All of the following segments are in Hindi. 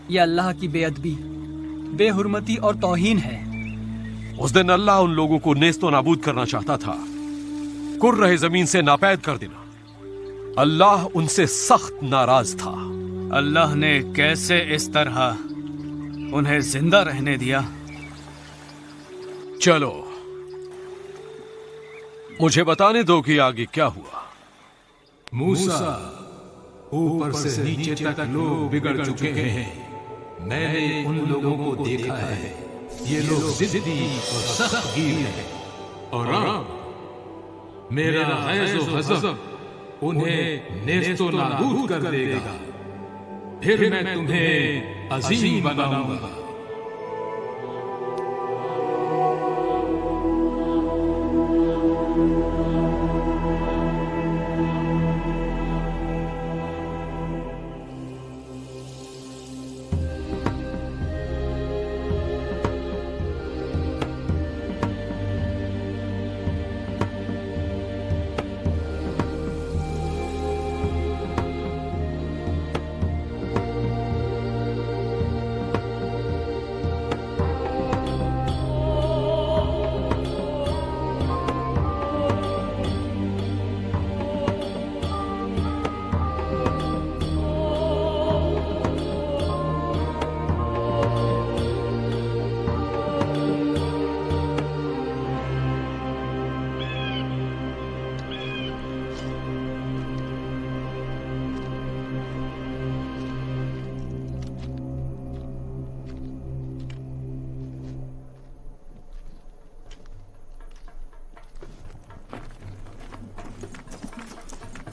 यह अल्लाह की बेअदबी, बेहुरमती और तौहीन है। उस दिन अल्लाह उन लोगों को नेस्तो नाबूद करना चाहता था, कुर्रह जमीन से नापैद कर देना। अल्लाह उनसे सख्त नाराज था। अल्लाह ने कैसे इस तरह उन्हें जिंदा रहने दिया? चलो मुझे बताने दो कि आगे क्या हुआ। मूसा, ऊपर से नीचे तक लोग बिगड़ चुके हैं। मैंने उन लोगों को देखा है, ये लोग जिद्दी और सख्तगीर हैं। और अब मेरा गैज़ो गज़ब उन्हें नेस्तो नाबूद कर देगा। फिर मैं तुम्हें अजीम बनाऊंगा।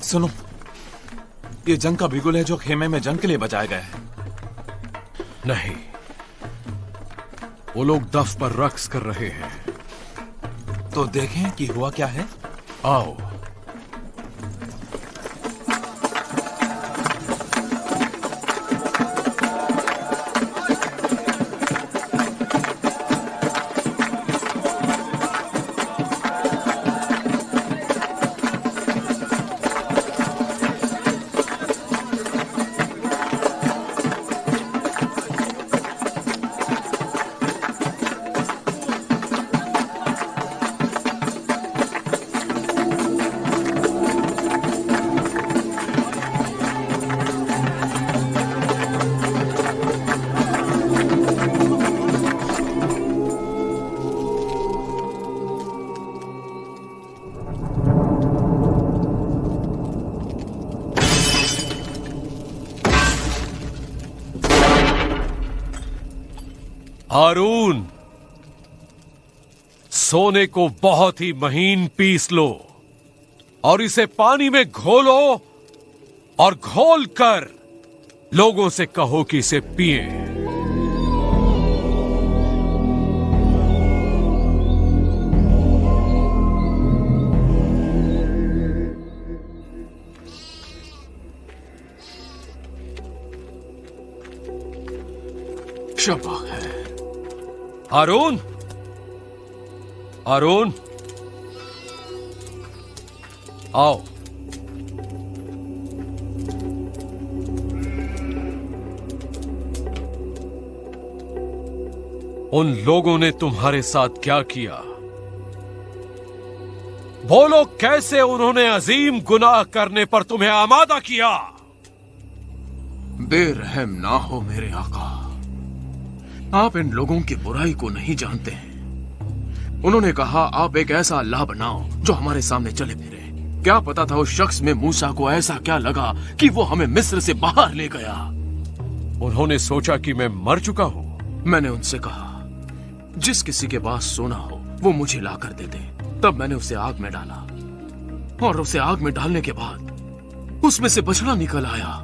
सुनो, ये जंग का बिगुल है जो खेमे में जंग के लिए बजाया गया है। नहीं, वो लोग दफ पर रक्स कर रहे हैं। तो देखें कि हुआ क्या है। आओ। हारून, सोने को बहुत ही महीन पीस लो और इसे पानी में घोलो और घोलकर लोगों से कहो कि इसे पिए। शबा है। हारून, हारून, आओ। उन लोगों ने तुम्हारे साथ क्या किया? बोलो, कैसे उन्होंने अजीम गुनाह करने पर तुम्हें आमादा किया? बेरहम ना हो मेरे आका, आप इन लोगों की बुराई को नहीं जानते हैं। उन्होंने कहा आप एक ऐसा अल्लाह बनाओ जो हमारे सामने चले फिरे। क्या पता था उस शख्स में मूसा को ऐसा क्या लगा कि वो हमें मिस्र से बाहर ले गया। उन्होंने सोचा कि मैं मर चुका हूं। मैंने उनसे कहा जिस किसी के पास सोना हो वो मुझे लाकर दे दे। तब मैंने उसे आग में डाला और उसे आग में डालने के बाद उसमें से बछड़ा निकल आया।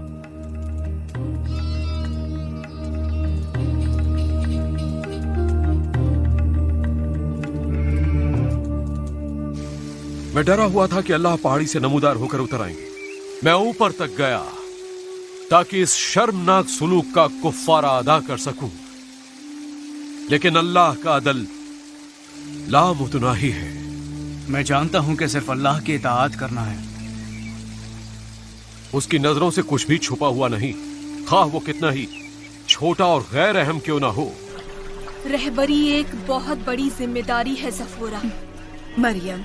मैं डरा हुआ था कि अल्लाह पहाड़ी से नमूदार होकर उतर आएंगे। मैं ऊपर तक गया ताकि इस शर्मनाक सुलूक का कुफ्फारा अदा कर सकूं, लेकिन अल्लाह का अदल लामुतनाही है। मैं जानता हूं कि सिर्फ अल्लाह की इताअत करना है। उसकी नजरों से कुछ भी छुपा हुआ नहीं, खाह वो कितना ही छोटा और गैर अहम क्यों ना हो, रहबरी एक बहुत बड़ी जिम्मेदारी है सफोरा। मरियम,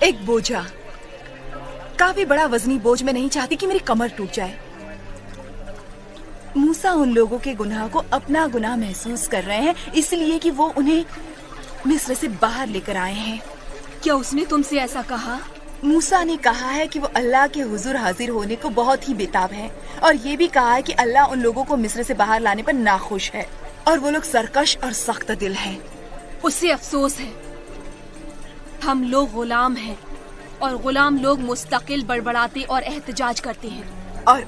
एक बोझा, काफी बड़ा वजनी बोझ। मैं नहीं चाहती कि मेरी कमर टूट जाए। मूसा उन लोगों के गुनाह को अपना गुनाह महसूस कर रहे हैं, इसलिए कि वो उन्हें मिस्र से बाहर लेकर आए हैं। क्या उसने तुमसे ऐसा कहा? मूसा ने कहा है कि वो अल्लाह के हुजूर हाजिर होने को बहुत ही बेताब है, और ये भी कहा है कि अल्लाह उन लोगों को मिस्र से बाहर लाने पर नाखुश है, और वो लोग सरकश और सख्त दिल हैं। उससे अफसोस है। हम लोग गुलाम हैं, और गुलाम लोग मुस्तकिल बड़बड़ाते और एहतजाज करते हैं। और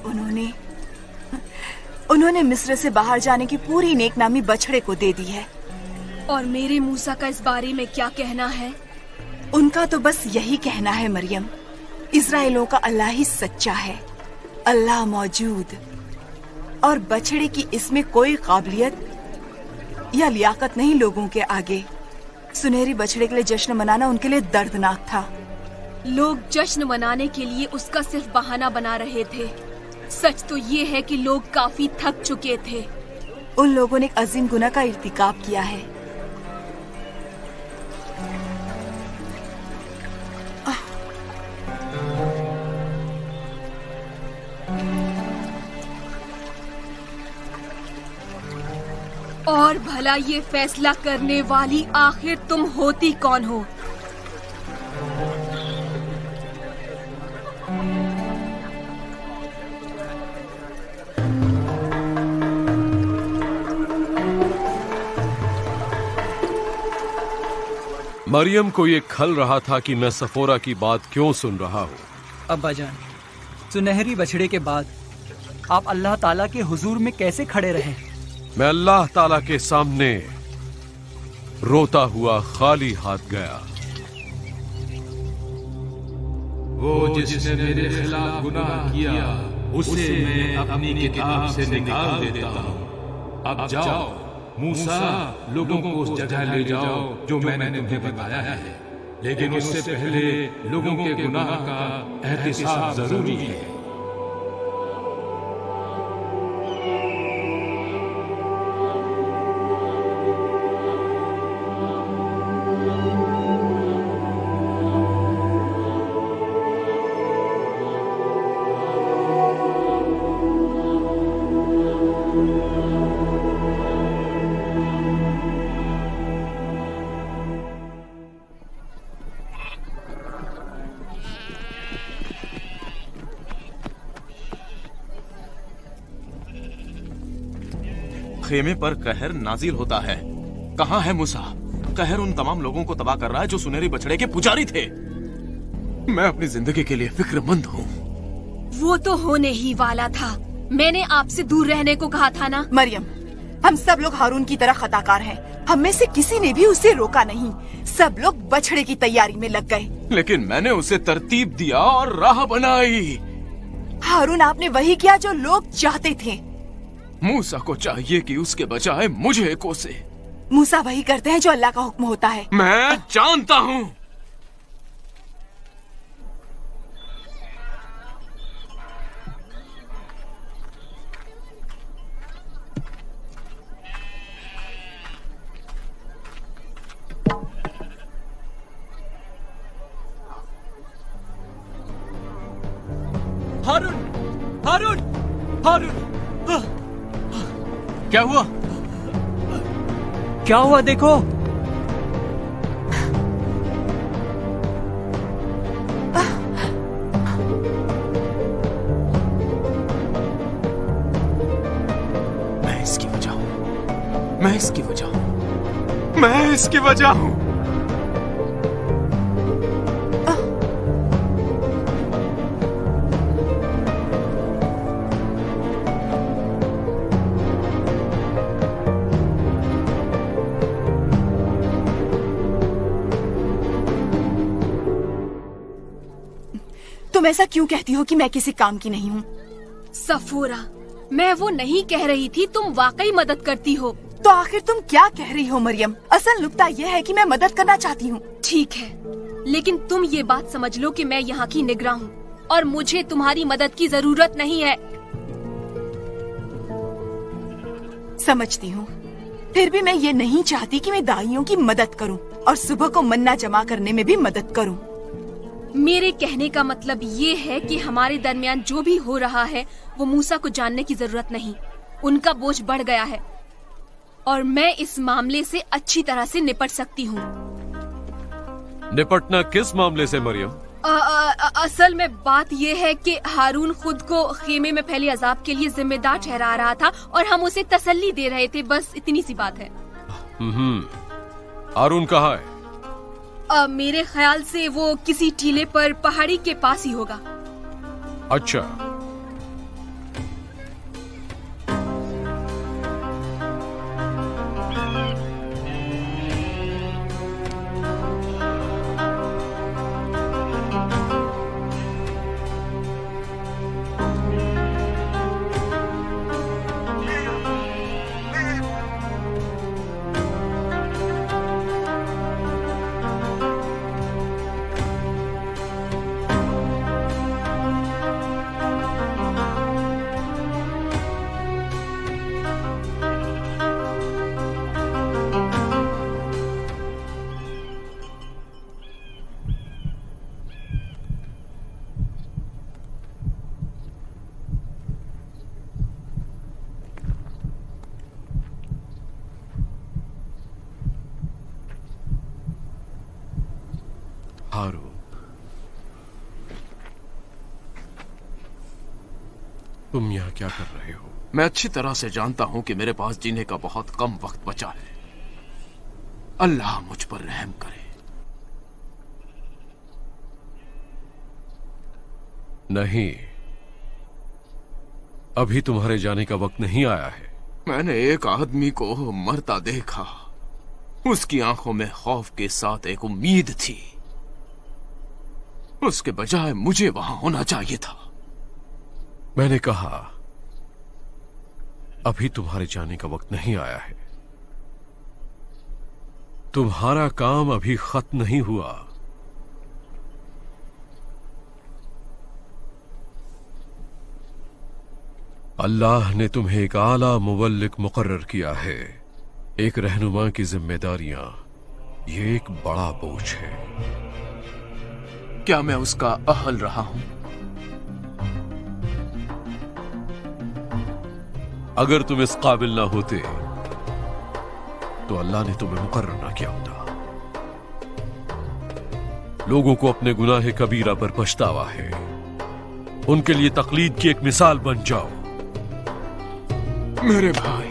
उन्होंने मिस्र से बाहर जाने की पूरी नेकनामी बछड़े को दे दी है। और मेरे मूसा का इस बारे में क्या कहना है? उनका तो बस यही कहना है मरियम, इजराइलों का अल्लाह ही सच्चा है, अल्लाह मौजूद, और बछड़े की इसमें कोई काबिलियत या लियाकत नहीं लोगों के आगे। सुनहरी बछड़े के लिए जश्न मनाना उनके लिए दर्दनाक था। लोग जश्न मनाने के लिए उसका सिर्फ बहाना बना रहे थे। सच तो ये है कि लोग काफी थक चुके थे। उन लोगों ने एक अजीम गुनाह का इर्तिकाब किया है। और भला ये फैसला करने वाली आखिर तुम होती कौन हो? मरियम को ये खल रहा था कि मैं सफोरा की बात क्यों सुन रहा हूँ। अब्बा जान, सुनहरी बछड़े के बाद आप अल्लाह ताला के हुजूर में कैसे खड़े रहे? मैं अल्लाह ताला के सामने रोता हुआ खाली हाथ गया। वो जिसने मेरे खिलाफ गुनाह किया, उसे मैं अपनी किताब से निकाल देता हूँ। अब जाओ मूसा, लोगों को उस जगह ले जाओ जो मैंने तुम्हें बताया है, लेकिन उससे पहले लोगों के गुनाह का एहतिसाब जरूरी है। खेमे पर कहर नाजिल होता है। कहाँ है मूसा? कहर उन तमाम लोगों को तबाह कर रहा है जो सुनहरी बछड़े के पुजारी थे। मैं अपनी जिंदगी के लिए फिक्रमंद हूँ। वो तो होने ही वाला था। मैंने आपसे दूर रहने को कहा था ना। मरियम, हम सब लोग हारून की तरह खताकार हैं। हम में से किसी ने भी उसे रोका नहीं। सब लोग बछड़े की तैयारी में लग गए। लेकिन मैंने उसे तरतीब दिया और राह बनाई। हारून, आपने वही किया जो लोग चाहते थे। मूसा को चाहिए कि उसके बजाय मुझे कोसे। मूसा वही करते हैं जो अल्लाह का हुक्म होता है। मैं जानता हूँ। हारून, हारून, हारून! क्या हुआ? क्या हुआ देखो। मैं इसकी वजह हूँ। मैं इसकी वजह हूँ। मैं इसकी वजह हूँ। तुम ऐसा क्यों कहती हो कि मैं किसी काम की नहीं हूँ? सफोरा, मैं वो नहीं कह रही थी। तुम वाकई मदद करती हो। तो आखिर तुम क्या कह रही हो मरियम? असल नुक्ता यह है कि मैं मदद करना चाहती हूँ। ठीक है, लेकिन तुम ये बात समझ लो कि मैं यहाँ की निगरान हूँ और मुझे तुम्हारी मदद की जरूरत नहीं है। समझती हूँ, फिर भी मैं ये नहीं चाहती कि मैं दाइयों की मदद करूँ और सुबह को मन्ना जमा करने में भी मदद करूँ। मेरे कहने का मतलब ये है कि हमारे दरमियान जो भी हो रहा है वो मूसा को जानने की जरूरत नहीं। उनका बोझ बढ़ गया है और मैं इस मामले से अच्छी तरह से निपट सकती हूँ। निपटना किस मामले से मरियम? असल में बात ये है कि हारून खुद को खेमे में फैले अजाब के लिए जिम्मेदार ठहरा रहा था और हम उसे तसल्ली दे रहे थे, बस इतनी सी बात है। हारून कहाँ है? मेरे ख्याल से वो किसी टीले पर पहाड़ी के पास ही होगा। अच्छा, हारून, तुम यहाँ क्या कर रहे हो? मैं अच्छी तरह से जानता हूं कि मेरे पास जीने का बहुत कम वक्त बचा है। अल्लाह मुझ पर रहम करे। नहीं, अभी तुम्हारे जाने का वक्त नहीं आया है। मैंने एक आदमी को मरता देखा। उसकी आंखों में खौफ के साथ एक उम्मीद थी। उसके बजाय मुझे वहां होना चाहिए था। मैंने कहा अभी तुम्हारे जाने का वक्त नहीं आया है। तुम्हारा काम अभी खत्म नहीं हुआ। अल्लाह ने तुम्हें एक आला मुवल्लिक मुकर्रर किया है। एक रहनुमा की जिम्मेदारियां, ये एक बड़ा बोझ है। क्या मैं उसका अहल रहा हूं? अगर तुम इस काबिल ना होते तो अल्लाह ने तुम्हें मुकर्रर ना किया होता। लोगों को अपने गुनाह कबीरा पर पछतावा है। उनके लिए तकलीद की एक मिसाल बन जाओ। मेरे भाई,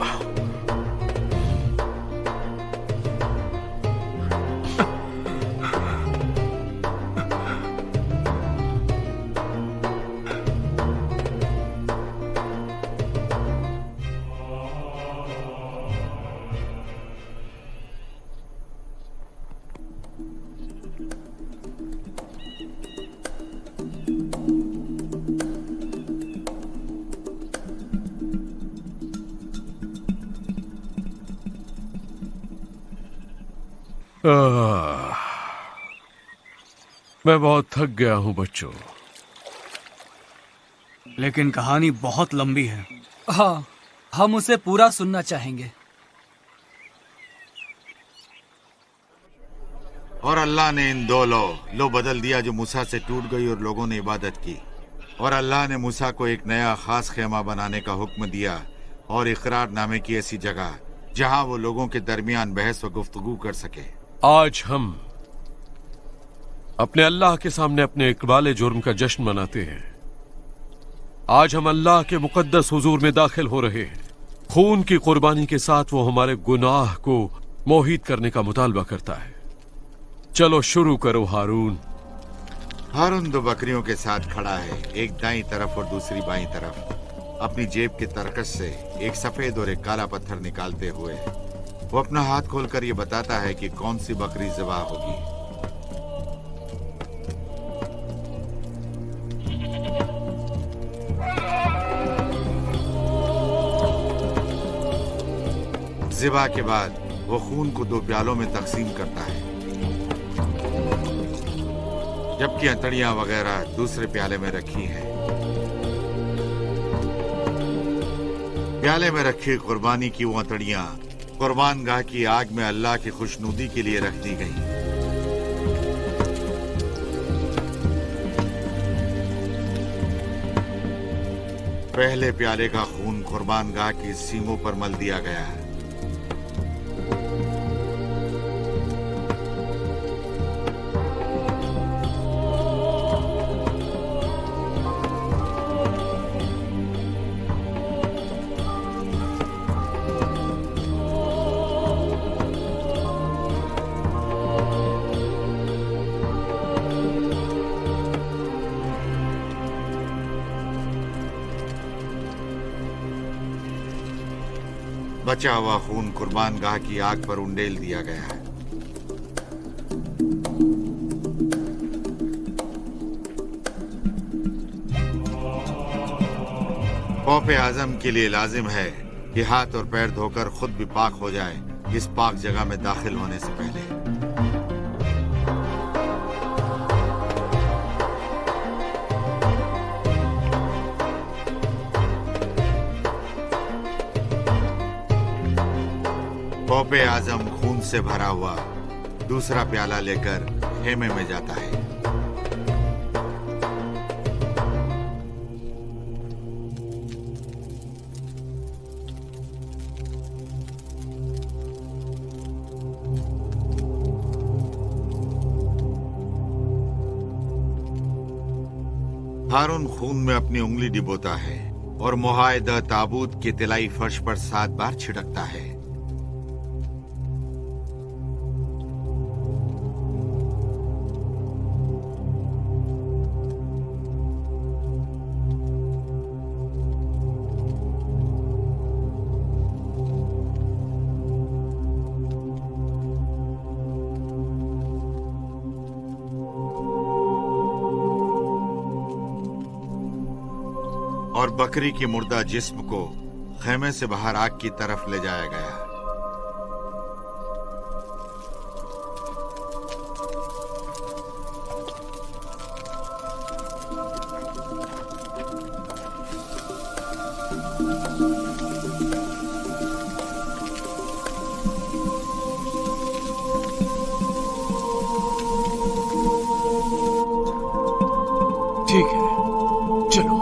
मैं बहुत थक गया हूं बच्चों। लेकिन कहानी बहुत लंबी है। हाँ, हम उसे पूरा सुनना चाहेंगे। और अल्लाह ने इन दो लो बदल दिया जो मूसा से टूट गई और लोगों ने इबादत की। और अल्लाह ने मूसा को एक नया खास खेमा बनाने का हुक्म दिया और इकरारनामे की ऐसी जगह जहां वो लोगों के दरमियान बहस व गुफ्तगू कर सके। आज हम अपने अल्लाह के सामने अपने इकबाल जुर्म का जश्न मनाते हैं। आज हम अल्लाह के मुकद्दस हुजूर में दाखिल हो रहे हैं। खून की कुर्बानी के साथ वो हमारे गुनाह को मोहित करने का मुतालबा करता है। चलो शुरू करो हारून। हारून दो बकरियों के साथ खड़ा है, एक दाईं तरफ और दूसरी बाईं तरफ। अपनी जेब के तरकश से एक सफेद और एक काला पत्थर निकालते हुए वो अपना हाथ खोलकर ये बताता है कि कौन सी बकरी ज़िबा होगी। ज़िबा के बाद वो खून को दो प्यालों में तकसीम करता है, जबकि अंतड़ियां वगैरह दूसरे प्याले में रखी हैं। प्याले में रखी कुर्बानी की वो अतड़ियां कुर्बान गाह की आग में अल्लाह की खुशनुदी के लिए रख दी गईं। पहले प्याले का खून कुर्बान गाह की सींगों पर मल दिया गया है। बचा हुआ खून कुर्बान गाह की आग पर उंडेल दिया गया है। पौपे आजम के लिए लाजिम है कि हाथ और पैर धोकर खुद भी पाक हो जाए इस पाक जगह में दाखिल होने से पहले। पौपे आजम खून से भरा हुआ दूसरा प्याला लेकर खेमे में जाता है। हारून खून में अपनी उंगली डिबोता है और मुहायदा ताबूत के तिलाई फर्श पर 7 बार छिड़कता है। और बकरी की मुर्दा जिस्म को खेमे से बाहर आग की तरफ ले जाया गया। ठीक है, चलो।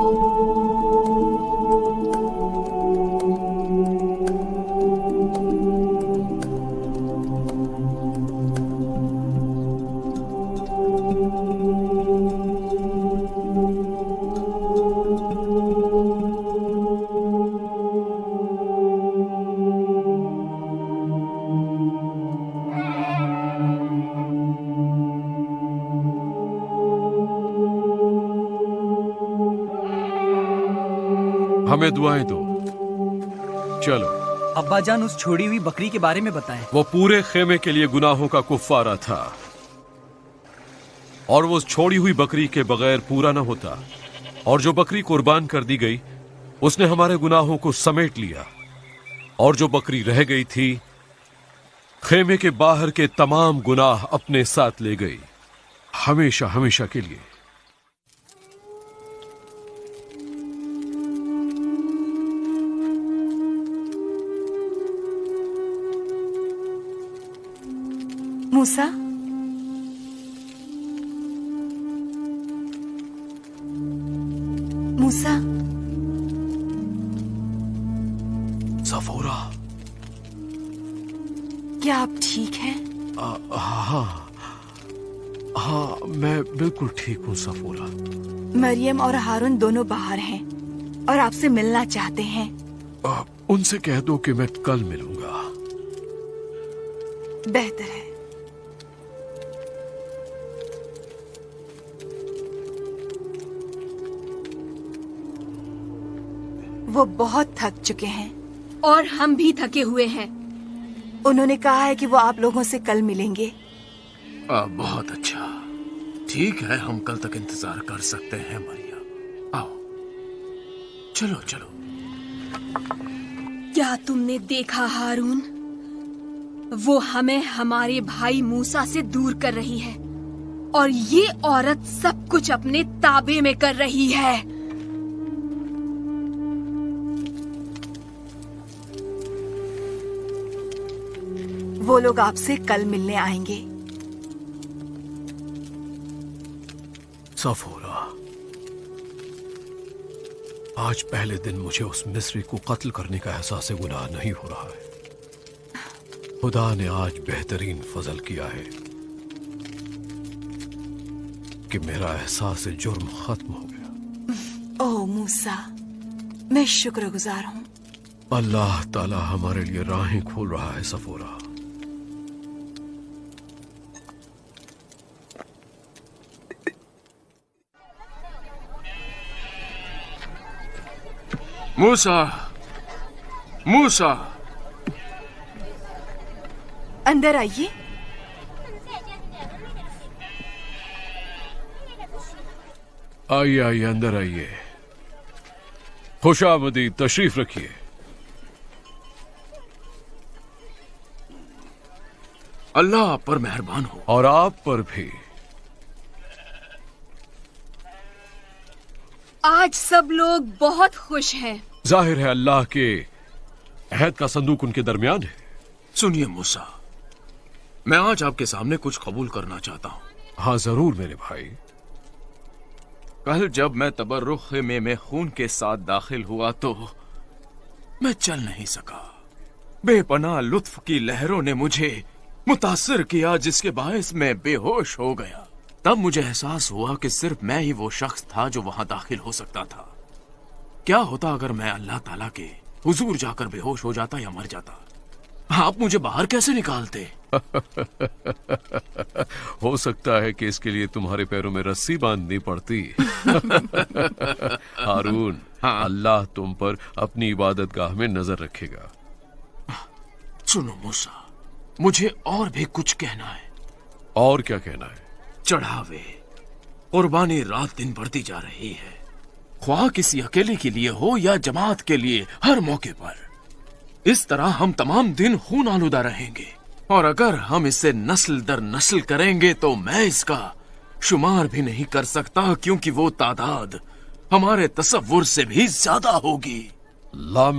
हमें दुआएं दो। चलो। अब्बाजान उस छोड़ी हुई बकरी के बारे में बताएं। वो पूरे खेमे के लिए गुनाहों का कुफ्फारा था और वो छोड़ी हुई बकरी के बगैर पूरा न होता। और जो बकरी कुर्बान कर दी गई उसने हमारे गुनाहों को समेट लिया और जो बकरी रह गई थी खेमे के बाहर के तमाम गुनाह अपने साथ ले गई, हमेशा हमेशा के लिए। मूसा, मूसा, सफूरा, क्या आप ठीक हैं? हाँ, मैं बिल्कुल ठीक हूँ सफूरा। मरियम और हारून दोनों बाहर हैं और आपसे मिलना चाहते हैं। उनसे कह दो कि मैं कल मिलूंगा। बेहतर है। वो बहुत थक चुके हैं और हम भी थके हुए हैं। उन्होंने कहा है कि वो आप लोगों से कल मिलेंगे। बहुत अच्छा, ठीक है, हम कल तक इंतजार कर सकते हैं। मरियम, आओ, चलो चलो। क्या तुमने देखा हारून? वो हमें हमारे भाई मूसा से दूर कर रही है और ये औरत सब कुछ अपने ताबे में कर रही है। वो लोग आपसे कल मिलने आएंगे। सफोरा, आज पहले दिन मुझे उस मिस्री को कत्ल करने का एहसास गुनाह नहीं हो रहा है। खुदा ने आज बेहतरीन फजल किया है कि मेरा एहसास जुर्म खत्म हो गया। ओह मूसा, मैं शुक्रगुजार हूँ। अल्लाह ताला हमारे लिए राहें खोल रहा है सफोरा। मूसा, मूसा, अंदर आइए। आइए आइए, अंदर आइए। खुशामदीद, तशरीफ रखिए। अल्लाह आप पर मेहरबान हो। और आप पर भी। आज सब लोग बहुत खुश हैं। जाहिर है अल्लाह के अहद का संदूक उनके दरमियान है। सुनिए मूसा, मैं आज आपके सामने कुछ कबूल करना चाहता हूँ। हाँ जरूर मेरे भाई। कल जब मैं तबर्रुख खेमे में खून के साथ दाखिल हुआ तो मैं चल नहीं सका। बेपनाह लुत्फ की लहरों ने मुझे मुतासिर किया, जिसके बायस मैं बेहोश हो गया। तब मुझे एहसास हुआ कि सिर्फ मैं ही वो शख्स था जो वहां दाखिल हो सकता था। क्या होता अगर मैं अल्लाह ताला के हुजूर जाकर बेहोश हो जाता या मर जाता? आप मुझे बाहर कैसे निकालते? हो सकता है कि इसके लिए तुम्हारे पैरों में रस्सी बांधनी पड़ती। हारून, हाँ। अल्लाह तुम पर अपनी इबादत गाह में नजर रखेगा। सुनो मूसा, मुझे और भी कुछ कहना है। और क्या कहना है? चढ़ावे, कुर्बानी रात दिन बढ़ती जा रही है। ख्वाह किसी अकेले के लिए हो या जमात के लिए, हर मौके पर इस तरह हम तमाम दिन खून आलूदा रहेंगे। और अगर हम इसे नस्ल दर नस्ल करेंगे तो मैं इसका शुमार भी नहीं कर सकता, क्योंकि वो तादाद हमारे तसव्वुर से भी ज्यादा होगी। ला